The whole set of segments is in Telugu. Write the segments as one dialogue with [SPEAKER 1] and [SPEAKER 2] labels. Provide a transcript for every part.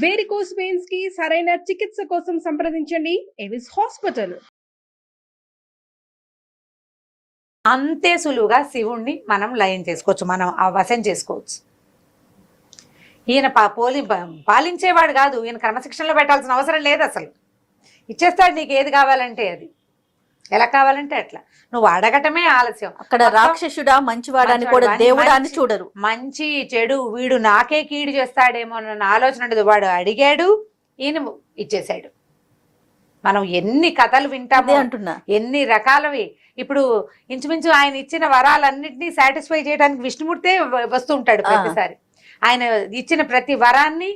[SPEAKER 1] వేరికోస్ వెయిన్స్ కి సరైన చికిత్స కోసం సంప్రదించండి ఎవిస్ హాస్పిటల్.
[SPEAKER 2] అంతే సులువుగా శివుణ్ణి మనం లయం చేసుకోవచ్చు, మనం వశం చేసుకోవచ్చు. ఈయన పాలించేవాడు కాదు, ఈయన క్రమశిక్షణలో పెట్టాల్సిన అవసరం లేదు, అసలు ఇచ్చేస్తాడు నీకు ఏది కావాలంటే అది, ఎలా కావాలంటే అట్లా. నువ్వు అడగటమే ఆలస్యం.
[SPEAKER 3] అక్కడ రాక్షసుడా మంచివాడా అని కూడా దేవుడా అని చూడరు.
[SPEAKER 2] మంచి చెడు వీడు నాకే కీడు చేస్తాడేమో అన్న ఆలోచన ఉండదు. వాడు అడిగాడు, ఈయన ఇచ్చేసాడు. మనం ఎన్ని కథలు వింటామో
[SPEAKER 3] అంటున్నా,
[SPEAKER 2] ఎన్ని రకాలవి. ఇప్పుడు ఇంచుమించు ఆయన ఇచ్చిన వరాలన్నింటినీ సాటిస్ఫై చేయడానికి విష్ణుమూర్తే వస్తూ ఉంటాడు ప్రతిసారి. ఆయన ఇచ్చిన ప్రతి వరాన్ని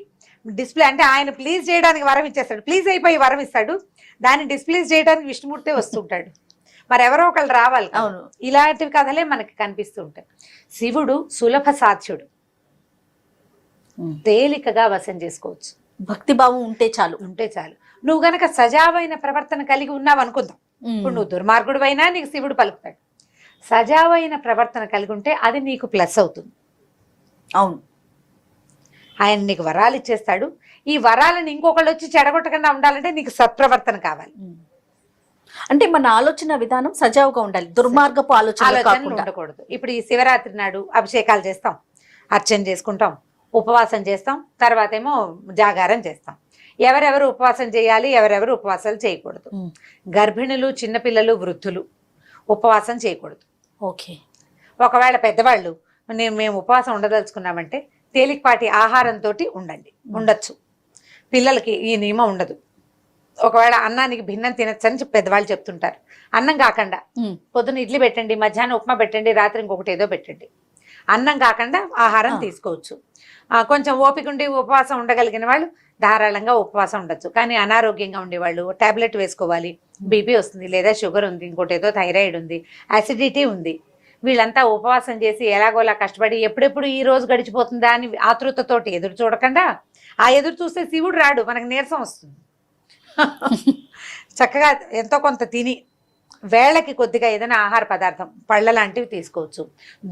[SPEAKER 2] డిస్ప్లే, అంటే ఆయన ప్లీజ్ చేయడానికి వరం ఇచ్చేస్తాడు, ప్లీజ్ అయిపోయి వరం ఇస్తాడు, దాన్ని డిస్ప్లేస్ చేయడానికి విష్ణుమూర్తే వస్తుంటాడు. మరి ఎవరో ఒకళ్ళు రావాలి.
[SPEAKER 3] అవును,
[SPEAKER 2] ఇలాంటి కథలే మనకి కనిపిస్తూ ఉంటాయి. శివుడు సులభ సాధ్యుడు, తేలికగా వశం చేసుకోవచ్చు.
[SPEAKER 3] భక్తి భావం ఉంటే చాలు,
[SPEAKER 2] నువ్వు గనక సజావైన ప్రవర్తన కలిగి ఉన్నావు అనుకుందాం. ఇప్పుడు నువ్వు దుర్మార్గుడు అయినా నీకు శివుడు పలుకుతాడు. సజావైన ప్రవర్తన కలిగి ఉంటే అది నీకు ప్లస్ అవుతుంది.
[SPEAKER 3] అవును,
[SPEAKER 2] ఆయన నీకు వరాలు ఇచ్చేస్తాడు. ఈ వరాలను ఇంకొకళ్ళు వచ్చి చెడగొట్టకుండా ఉండాలంటే నీకు సత్ప్రవర్తన కావాలి.
[SPEAKER 3] అంటే మన ఆలోచన విధానం సజావుగా ఉండాలి, దుర్మార్గపు ఆలోచన
[SPEAKER 2] ఉండకూడదు. ఇప్పుడు ఈ శివరాత్రి నాడు అభిషేకాలు చేస్తాం, అర్చన చేసుకుంటాం, ఉపవాసం చేస్తాం, తర్వాత ఏమో జాగారం చేస్తాం. ఎవరెవరు ఉపవాసం చేయాలి, ఎవరెవరు ఉపవాసాలు చేయకూడదు. గర్భిణులు, చిన్నపిల్లలు, వృద్ధులు ఉపవాసం చేయకూడదు.
[SPEAKER 3] ఓకే.
[SPEAKER 2] ఒకవేళ పెద్దవాళ్ళు మేము ఉపవాసం ఉండదలుచుకున్నామంటే తేలికపాటి ఆహారంతో ఉండొచ్చు. పిల్లలకి ఈ నియమం ఉండదు. ఒకవేళ అన్నానికి భిన్నం తినచ్చని పెద్దవాళ్ళు చెప్తుంటారు. అన్నం కాకుండా పొద్దున ఇడ్లీ పెట్టండి, మధ్యాహ్నం ఉప్మా పెట్టండి, రాత్రి ఇంకొకటి ఏదో పెట్టండి. అన్నం కాకుండా ఆహారం తీసుకోవచ్చు. కొంచెం ఓపిక ఉండి ఉపవాసం ఉండగలిగిన వాళ్ళు ధారాళంగా ఉపవాసం ఉండొచ్చు. కానీ అనారోగ్యంగా ఉండేవాళ్ళు టాబ్లెట్ వేసుకోవాలి, బీపీ వస్తుంది, లేదా షుగర్ ఉంది, ఇంకోటి ఏదో థైరాయిడ్ ఉంది, యాసిడిటీ ఉంది, వీళ్ళంతా ఉపవాసం చేసి ఎలాగోలా కష్టపడి ఎప్పుడెప్పుడు ఈ రోజు గడిచిపోతుందా అని ఆతృతతోటి ఎదురు చూడకుండా, ఆ ఎదురు చూస్తే శివుడు రాడు, మనకు నీరసం వస్తుంది. చక్కగా ఎంతో కొంత తిని వేళకి కొద్దిగా ఏదైనా ఆహార పదార్థం, పళ్ళ లాంటివి తీసుకోవచ్చు,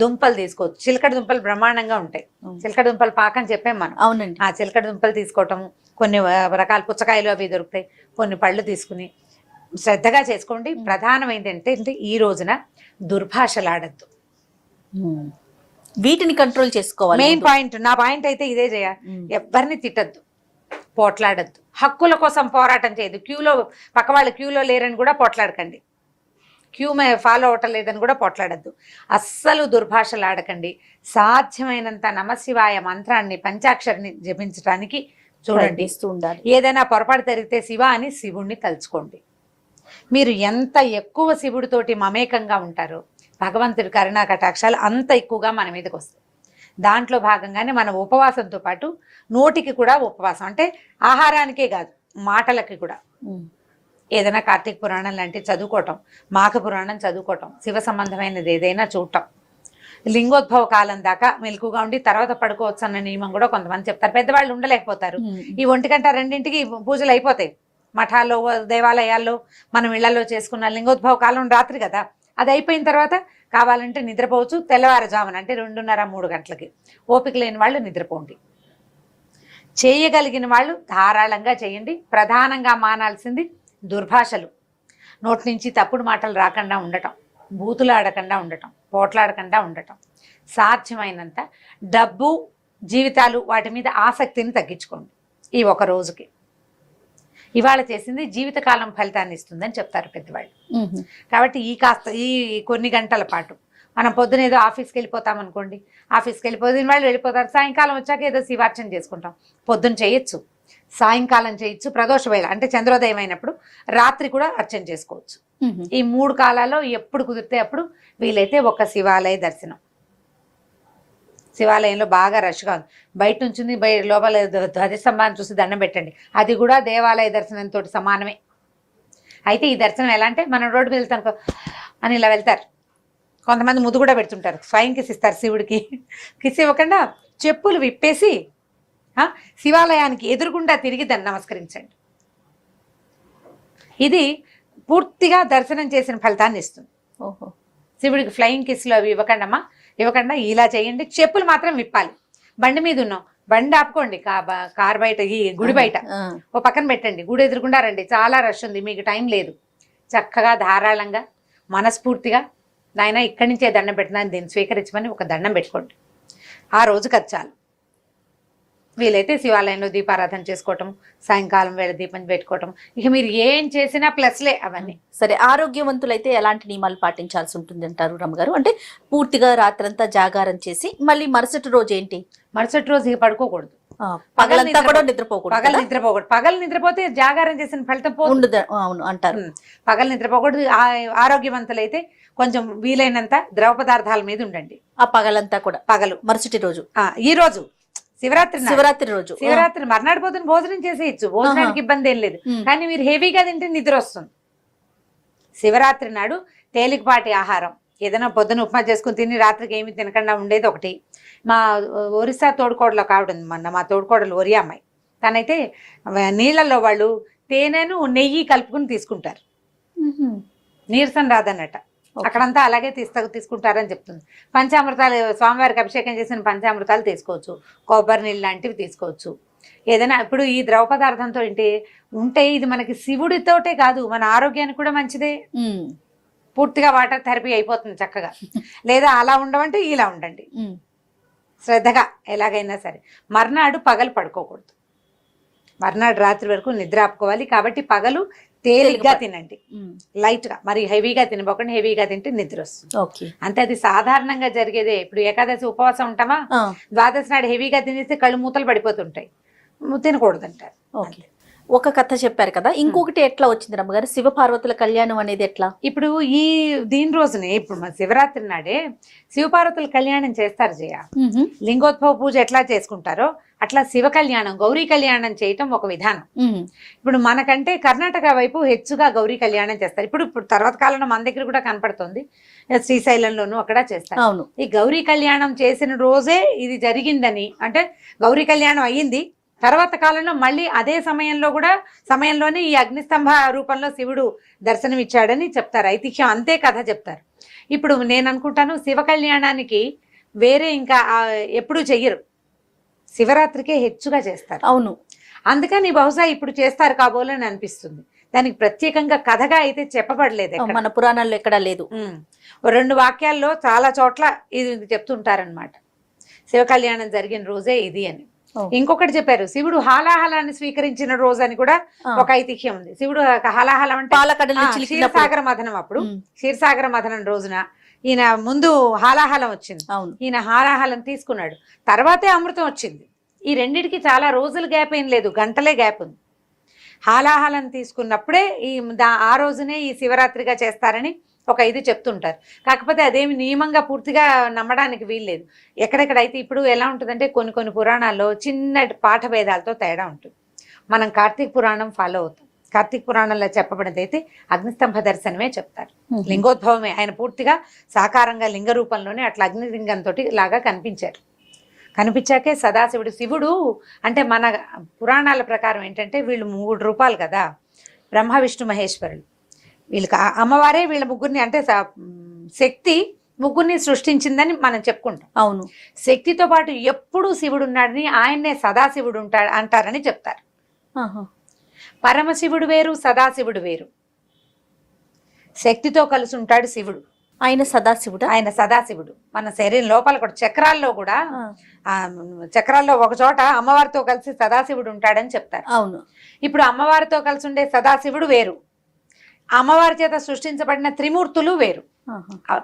[SPEAKER 2] దుంపలు తీసుకోవచ్చు. చిలకడ దుంపలు బ్రహ్మాండంగా ఉంటాయి. చిలకడ దుంపలు పాకం చెప్పాం మనం.
[SPEAKER 3] అవునండి.
[SPEAKER 2] ఆ చిలకడ దుంపలు తీసుకోవటము, కొన్ని రకాల పుచ్చకాయలు అవి దొరుకుతాయి, కొన్ని పళ్ళు తీసుకుని శ్రద్ధగా చేసుకోండి. ప్రధానమైనది ఏంటంటే ఈ రోజున దుర్భాషలాడద్దు,
[SPEAKER 3] వీటిని కంట్రోల్ చేసుకోవాలి.
[SPEAKER 2] మెయిన్ పాయింట్, నా పాయింట్ అయితే ఇదే చేయాలి. ఎవరిని తిట్టద్దు, పోట్లాడద్దు, హక్కుల కోసం పోరాటం చేయదు. క్యూలో పక్క వాళ్ళు క్యూలో లేరని కూడా పోట్లాడకండి, క్యూ ఫాలో అవటం లేదని కూడా పోట్లాడద్దు. అస్సలు దుర్భాషలు ఆడకండి. సాధ్యమైనంత నమశివాయ మంత్రాన్ని, పంచాక్షరిని జపించడానికి చూడండి. ఏదైనా పొరపాటు జరిగితే శివ అని శివుణ్ణి తలుచుకోండి. మీరు ఎంత ఎక్కువ శివుడితోటి మమేకంగా ఉంటారో భగవంతుడి కరుణా కటాక్షాలు అంత ఎక్కువగా మన మీదకి వస్తాయి. దాంట్లో భాగంగానే మన ఉపవాసంతో పాటు నోటికి కూడా ఉపవాసం, అంటే ఆహారానికే కాదు మాటలకి కూడా. ఏదైనా కార్తీక పురాణం లాంటివి చదువుకోవటం, మాఘ పురాణం చదువుకోవటం, శివ సంబంధమైనది ఏదైనా చూడటం, లింగోద్భవ కాలం దాకా మెలకుగా ఉండి తర్వాత పడుకోవచ్చు అన్న నియమం కూడా కొంతమంది చెప్తారు. పెద్దవాళ్ళు ఉండలేకపోతారు. ఈ 1-2కి పూజలు అయిపోతాయి. మఠాల్లో, దేవాలయాల్లో, మనం ఇళ్లలో చేసుకున్న లింగోద్భవ కాలం రాత్రి కదా, అది అయిపోయిన తర్వాత కావాలంటే నిద్రపోవచ్చు. తెల్లవారుజామున అంటే 2:30-3 గంటలకి. ఓపిక లేని వాళ్ళు నిద్రపోండి. చేయగలిగిన వాళ్ళు ధారాళంగా చేయండి. ప్రధానంగా మానాల్సింది దుర్భాషలు, నోటి నుంచి తప్పుడు మాటలు రాకుండా ఉండటం, బూతులు ఆడకుండా ఉండటం, పోట్లాడకుండా ఉండటం. సాధ్యమైనంత డబ్బు, జీవితాలు, వాటి మీద ఆసక్తిని తగ్గించుకోండి. ఈ ఒక రోజుకి ఇవాళ చేసింది జీవితకాలం ఫలితాన్ని ఇస్తుందని చెప్తారు పెద్దవాళ్ళు. కాబట్టి ఈ కొన్ని గంటల పాటు మనం పొద్దున ఏదో ఆఫీస్కి వెళ్ళిపోతాం అనుకోండి, ఆఫీస్కి వెళ్ళిపోతే వాళ్ళు వెళ్ళిపోతారు. సాయంకాలం వచ్చాక ఏదో శివార్చన చేసుకుంటాం. పొద్దున చేయొచ్చు, సాయంకాలం చేయొచ్చు, ప్రదోష వేళ అంటే చంద్రోదయం అయినప్పుడు, రాత్రి కూడా అర్చన చేసుకోవచ్చు. ఈ 3 కాలాల్లో ఎప్పుడు కుదిరితే అప్పుడు వీలైతే ఒక శివాలయ దర్శనం. శివాలయంలో బాగా రష్గా ఉంది, బయట నుంచి లోపల ధ్వజస్తంభాన్ని చూసి దండం పెట్టండి, అది కూడా దేవాలయ దర్శనంతో సమానమే. అయితే ఈ దర్శనం ఎలా అంటే, మనం రోడ్డు మీద వెళ్తాం అని ఇలా వెళ్తారు, కొంతమంది ముద్దు కూడా పెడుతుంటారు, స్వయం కిస్ ఇస్తారు శివుడికి. కిస్ ఇవ్వకుండా చెప్పులు విప్పేసి శివాలయానికి ఎదురుగుండా తిరిగి దాన్ని నమస్కరించండి. ఇది పూర్తిగా దర్శనం చేసిన ఫలితాన్ని ఇస్తుంది. శివుడికి ఫ్లయింగ్ కిస్లు అవి ఇవ్వకుండా ఇలా చేయండి. చెప్పులు మాత్రం విప్పాలి. బండి మీద ఉన్నాం, బండి ఆపుకోండి కార్ బయట, ఈ గుడి బయట ఓ పక్కన పెట్టండి, గుడి ఎదురుకుండా రండి, చాలా రష్ ఉంది, మీకు టైం లేదు, చక్కగా ధారాళంగా మనస్ఫూర్తిగా నాయన ఇక్కడి నుంచే దండం పెట్టినాను దీన్ని స్వీకరించమని ఒక దండం పెట్టుకోండి. ఆ రోజుకి అది చాలు. వీలైతే శివాలయంలో దీపారాధన చేసుకోవటం, సాయంకాలం వేళ దీపం పెట్టుకోవటం, ఇక మీరు ఏం చేసినా ప్లస్లే అవన్నీ.
[SPEAKER 3] సరే, ఆరోగ్యవంతులైతే ఎలాంటి నియమాలు పాటించాల్సి ఉంటుంది అంటారు రమ్మగారు? అంటే పూర్తిగా రాత్రంతా జాగారం చేసి మళ్ళీ మరుసటి రోజు ఏంటి?
[SPEAKER 2] మరుసటి రోజు ఇక పడుకోకూడదు,
[SPEAKER 3] పగలంతా కూడా నిద్రపోకూడదు.
[SPEAKER 2] పగలు నిద్రపోతే జాగారం చేసిన ఫలితం
[SPEAKER 3] ఉండదు. అవును అంటారు.
[SPEAKER 2] పగలు నిద్రపోకూడదు. ఆరోగ్యవంతులైతే కొంచెం వీలైనంత ద్రవ పదార్థాల మీద ఉండండి
[SPEAKER 3] ఆ పగలంతా కూడా.
[SPEAKER 2] పగలు
[SPEAKER 3] మరుసటి రోజు,
[SPEAKER 2] ఈ రోజు శివరాత్రి
[SPEAKER 3] రోజు,
[SPEAKER 2] శివరాత్రి మర్నాడు పొద్దున భోజనం చేసేయచ్చు, భోజనానికి ఇబ్బంది ఏం లేదు. కానీ మీరు హెవీగా తింటే నిద్ర వస్తుంది. శివరాత్రి నాడు తేలికపాటి ఆహారం, ఏదైనా పొద్దున ఉప్మా చేసుకుని తిని రాత్రికి ఏమి తినకుండా ఉండేది ఒకటి. మా ఒరిస్సా తోడుకోడలో కావడం మా తోడుకోడలు ఒరియా అమ్మాయి, తనైతే నీళ్ళల్లో వాళ్ళు తేనెను నెయ్యి కలుపుకుని తీసుకుంటారు, నీరసం రాదన్నట. అక్కడంతా అలాగే తీసుకుంటారని చెప్తుంది. పంచామృతాలు, స్వామివారికి అభిషేకం చేసిన పంచామృతాలు తీసుకోవచ్చు, కొబ్బరి నీళ్ళు లాంటివి తీసుకోవచ్చు. ఏదైనా ఇప్పుడు ఈ ద్రవ పదార్థంతో ఉంటే ఇది మనకి శివుడితోటే కాదు మన ఆరోగ్యానికి కూడా మంచిదే. పూర్తిగా వాటర్ థెరపీ అయిపోతుంది చక్కగా. లేదా అలా ఉండమంటే ఇలా ఉండండి శ్రద్ధగా, ఎలాగైనా సరే. మర్నాడు పగలు పడుకోకూడదు, మర్నాడు రాత్రి వరకు నిద్ర ఆపుకోవాలి. కాబట్టి పగలు తేలిగ్గా తినండి, లైట్ గా, మరి హెవీగా తినబోకండి. హెవీగా తింటే నిద్ర వస్తుంది అంతే. అది సాధారణంగా జరిగేదే. ఇప్పుడు ఏకాదశి ఉపవాసం ఉంటామా, ద్వాదశి నాడు హెవీగా తినేస్తే కళ్ళు మూతలు పడిపోతుంటాయి, తినకూడదు అంటారు.
[SPEAKER 3] ఒక కథ చెప్పారు కదా, ఇంకొకటి ఎట్లా వచ్చింది రమ్మగారు? శివపార్వతుల కళ్యాణం అనేది ఎట్లా?
[SPEAKER 2] ఇప్పుడు దీని రోజునే, ఇప్పుడు మన శివరాత్రి నాడే శివపార్వతుల కళ్యాణం చేస్తారు జయ. లింగోద్భవ పూజ ఎట్లా చేసుకుంటారో అట్లా శివ కళ్యాణం, గౌరీ కళ్యాణం చేయటం ఒక విధానం. ఇప్పుడు మనకంటే కర్ణాటక వైపు హెచ్చుగా గౌరీ కళ్యాణం చేస్తారు. ఇప్పుడు తర్వాత కాలంలో మన దగ్గర కూడా కనపడుతుంది, శ్రీశైలంలోనూ అక్కడ చేస్తారు.
[SPEAKER 3] అవును,
[SPEAKER 2] ఈ గౌరీ కళ్యాణం చేసిన రోజే ఇది జరిగిందని, అంటే గౌరీ కళ్యాణం అయ్యింది, తర్వాత కాలంలో మళ్ళీ అదే సమయంలోనే ఈ అగ్నిస్తంభ రూపంలో శివుడు దర్శనం ఇచ్చాడని చెప్తారు, ఐతిహ్యం. అంతే కథ చెప్తారు. ఇప్పుడు నేను అనుకుంటాను శివ కళ్యాణానికి వేరే ఇంకా ఎప్పుడూ చెయ్యరు, శివరాత్రికే హెచ్చుగా చేస్తారు.
[SPEAKER 3] అవును,
[SPEAKER 2] అందుకని బహుశా ఇప్పుడు చేస్తారు కాబోలని అనిపిస్తుంది. దానికి ప్రత్యేకంగా కథగా అయితే చెప్పబడలేదు,
[SPEAKER 3] మన పురాణాల్లో ఎక్కడా లేదు.
[SPEAKER 2] 2 వాక్యాల్లో చాలా చోట్ల ఇది చెప్తుంటారనమాట, శివ కళ్యాణం జరిగిన రోజే ఇది అని. ఇంకొకటి చెప్పారు, శివుడు హాలాహలాన్ని స్వీకరించిన రోజు అని కూడా ఒక ఐతిహ్యం ఉంది. శివుడు హాలాహలం అంటే క్షీరసాగర మథనం. అప్పుడు క్షీరసాగర మథనం రోజున ఈయన ముందు హాలాహలం వచ్చింది, ఈయన హాలాహలం తీసుకున్నాడు, తర్వాతే అమృతం వచ్చింది. ఈ రెండిటికి చాలా రోజులు గ్యాప్ ఏం లేదు, గంటలే గ్యాప్ ఉంది. హాలాహలం తీసుకున్నప్పుడే ఆ రోజునే ఈ శివరాత్రిగా చేస్తారని ఒక ఇది చెప్తుంటారు. కాకపోతే అదేమి నియమంగా పూర్తిగా నమ్మడానికి వీల్లేదు. ఎక్కడెక్కడైతే ఇప్పుడు ఎలా ఉంటుందంటే కొన్ని పురాణాల్లో చిన్న పాఠ భేదాలతో తేడా ఉంటుంది. మనం కార్తీక పురాణం ఫాలో అవుతాం. కార్తీక పురాణంలో చెప్పబడినదైతే అగ్నిస్తంభ దర్శనమే చెప్తారు, లింగోద్భవమే. ఆయన పూర్తిగా సాకారంగా లింగ రూపంలోనే అట్లా అగ్నిలింగంతో లాగా కనిపించాకే సదాశివుడు. శివుడు అంటే మన పురాణాల ప్రకారం ఏంటంటే వీళ్ళు 3 రూపాలు కదా, బ్రహ్మ విష్ణు మహేశ్వరులు. వీళ్ళకి అమ్మవారే వీళ్ళ ముగ్గురిని, అంటే శక్తి ముగ్గురిని సృష్టించిందని మనం చెప్పుకుంటాం.
[SPEAKER 3] అవును,
[SPEAKER 2] శక్తితో పాటు ఎప్పుడు శివుడు ఉన్నాడని, ఆయన్నే సదాశివుడు ఉంటాడు అంటారని చెప్తారు. పరమశివుడు వేరు, సదాశివుడు వేరు. శక్తితో కలిసి ఉంటాడు శివుడు,
[SPEAKER 3] ఆయన సదాశివుడు. మన శరీరం లోపల కూడా చక్రాల్లో ఒక చోట అమ్మవారితో కలిసి సదాశివుడు ఉంటాడని చెప్తారు. అవును,
[SPEAKER 2] ఇప్పుడు అమ్మవారితో కలిసి ఉండే సదాశివుడు వేరు, అమ్మవారి చేత సృష్టించబడిన త్రిమూర్తులు వేరు.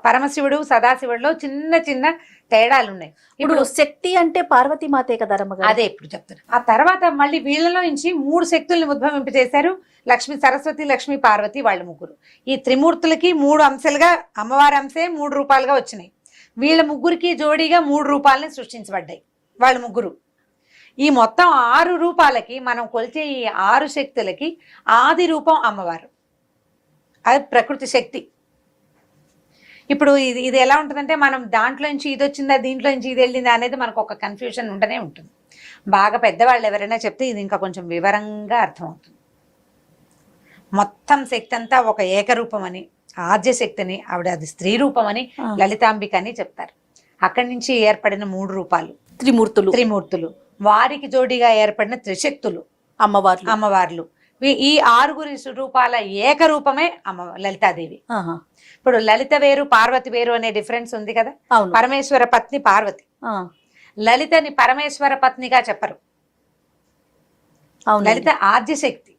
[SPEAKER 2] పరమశివుడు సదాశివుడిలో చిన్న తేడాలు ఉన్నాయి.
[SPEAKER 3] ఇప్పుడు శక్తి అంటే పార్వతీమాతే కదా రమ్మగారు?
[SPEAKER 2] అదే ఇప్పుడు చెప్తారు. ఆ తర్వాత మళ్ళీ వీళ్ళలో నుంచి 3 శక్తుల్ని ఉద్భవింపజేశారు, లక్ష్మి, సరస్వతి, లక్ష్మి, పార్వతి, వాళ్ళు ముగ్గురు. ఈ త్రిమూర్తులకి 3 అంశాలుగా అమ్మవారి అంశే 3 రూపాలుగా వచ్చినాయి. వీళ్ళ ముగ్గురికి జోడీగా 3 రూపాలని సృష్టించబడ్డాయి వాళ్ళు ముగ్గురు. ఈ మొత్తం 6 రూపాలకి మనం కొలిచే ఈ 6 శక్తులకి ఆది రూపం అమ్మవారు, అది ప్రకృతి శక్తి. ఇప్పుడు ఇది ఎలా ఉంటుందంటే మనం దాంట్లో నుంచి ఇది వచ్చిందా, దీంట్లో నుంచి ఇది వెళ్ళిందా అనేది మనకు ఒక కన్ఫ్యూజన్ ఉంటూనే ఉంటుంది. బాగా పెద్దవాళ్ళు ఎవరైనా చెప్తే ఇది ఇంకా కొంచెం వివరంగా అర్థమవుతుంది. మొత్తం శక్తి అంతా ఒక ఏకరూపం అని, ఆద్య శక్తిని, ఆవిడ అది స్త్రీ రూపం అని, లలితాంబిక అని చెప్తారు. అక్కడి నుంచి ఏర్పడిన 3 రూపాలు త్రిమూర్తులు. వారికి జోడీగా ఏర్పడిన త్రిశక్తులు అమ్మవార్లు. ఈ 6 రూపాల ఏకరూపమే లలితాదేవి. ఇప్పుడు లలిత వేరు పార్వతి వేరు అనే డిఫరెన్స్ ఉంది కదా.
[SPEAKER 3] అవును.
[SPEAKER 2] పరమేశ్వర పత్ని పార్వతి, లలితని పరమేశ్వర పత్నిగా చెప్పరు. లలిత ఆద్యశక్తి.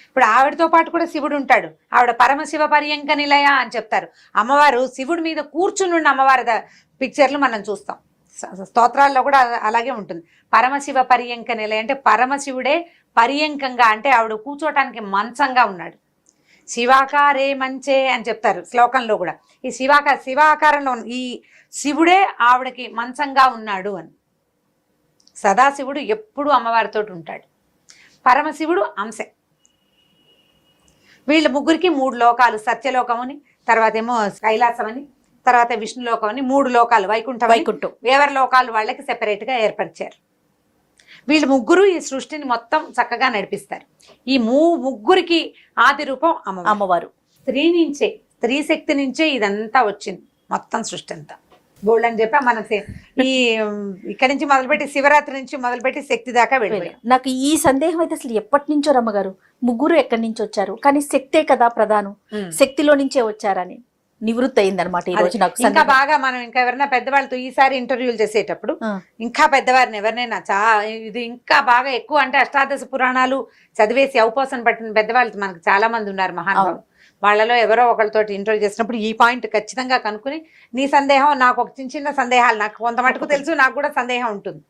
[SPEAKER 2] ఇప్పుడు ఆవిడతో పాటు కూడా శివుడు ఉంటాడు. ఆవిడ పరమశివ పర్యంక నిలయ అని చెప్తారు. అమ్మవారు శివుడి మీద కూర్చుని ఉన్న అమ్మవారి పిక్చర్లు మనం చూస్తాం. స్తోత్రాల్లో కూడా అలాగే ఉంటుంది. పరమశివ పర్యంక నిలయ అంటే పరమశివుడే పర్యంకంగా, అంటే ఆవిడ కూర్చోటానికి మంచంగా ఉన్నాడు. శివాకారే మంచే అని చెప్తారు శ్లోకంలో కూడా. ఈ శివాకారంలో ఈ శివుడే ఆవిడకి మంచంగా ఉన్నాడు అని. సదాశివుడు ఎప్పుడు అమ్మవారితో ఉంటాడు. పరమశివుడు అంశే. వీళ్ళ ముగ్గురికి 3 లోకాలు, సత్యలోకముని, తర్వాత ఏమో కైలాసం అని, తర్వాత విష్ణులోకం అని 3 లోకాలు, వైకుంఠం. ఎవరి లోకాలు వాళ్ళకి సెపరేట్ గా ఏర్పరిచారు. వీళ్ళు ముగ్గురు ఈ సృష్టిని మొత్తం చక్కగా నడిపిస్తారు. ఈ ముగ్గురికి ఆది రూపం అమ్మవారు. స్త్రీ శక్తి నుంచే ఇదంతా వచ్చింది, మొత్తం సృష్టి అంతా. గోల్డ్ అని చెప్పి మనం ఈ ఇక్కడి నుంచి మొదలుపెట్టి శివరాత్రి నుంచి మొదలుపెట్టి శక్తి దాకా వెళ్ళిపోయాం.
[SPEAKER 3] నాకు ఈ సందేహం అయితే అసలు ఎప్పటి నుంచో రమ్మగారు, ముగ్గురు ఎక్కడి నుంచి వచ్చారు, కానీ శక్తే కదా ప్రధానం, శక్తిలో నుంచే వచ్చారని నివృత్తి అయింది అనమాట. ఈ రోజు నాకు
[SPEAKER 2] ఇంకా బాగా మనం ఇంకా ఎవరైనా పెద్దవాళ్ళతో ఈసారి ఇంటర్వ్యూలు చేసేటప్పుడు ఇంకా పెద్దవారిని ఎవరినైనా ఇది ఇంకా బాగా ఎక్కువ అంటే అష్టాదశ పురాణాలు చదివేసి అవపోసన పట్టిన పెద్దవాళ్ళు మనకు చాలా మంది ఉన్నారు మహానుభావులు. వాళ్ళలో ఎవరో ఒకరితోటి ఇంటర్వ్యూ చేసినప్పుడు ఈ పాయింట్ ఖచ్చితంగా కనుక్కుని నీ సందేహం, నాకు ఒక చిన్న సందేహాలు, నాకు కొంత మటుకు తెలుసు, నాకు కూడా సందేహం ఉంటుంది,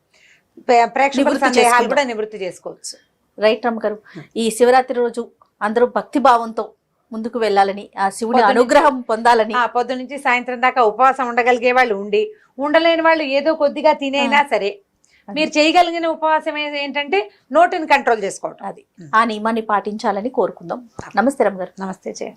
[SPEAKER 2] ప్రేక్షకుల సందేహాలు కూడా నివృత్తి చేసుకోవచ్చు.
[SPEAKER 3] రైట్ రమ్మ గారు, ఈ శివరాత్రి రోజు అందరూ భక్తి భావంతో ముందుకు వెళ్ళాలని, ఆ శివుడి అనుగ్రహం పొందాలని,
[SPEAKER 2] పొద్దు నుంచి సాయంత్రం దాకా ఉపవాసం ఉండగలిగే వాళ్ళు ఉండి, ఉండలేని వాళ్ళు ఏదో కొద్దిగా తినైనా సరే మీరు చేయగలిగిన ఉపవాసం ఏంటంటే నోటిని కంట్రోల్ చేసుకోవడం.
[SPEAKER 3] అది ఆ నియమాన్ని పాటించాలని కోరుకుందాం. నమస్తే రమ్మ గారు.
[SPEAKER 2] నమస్తే.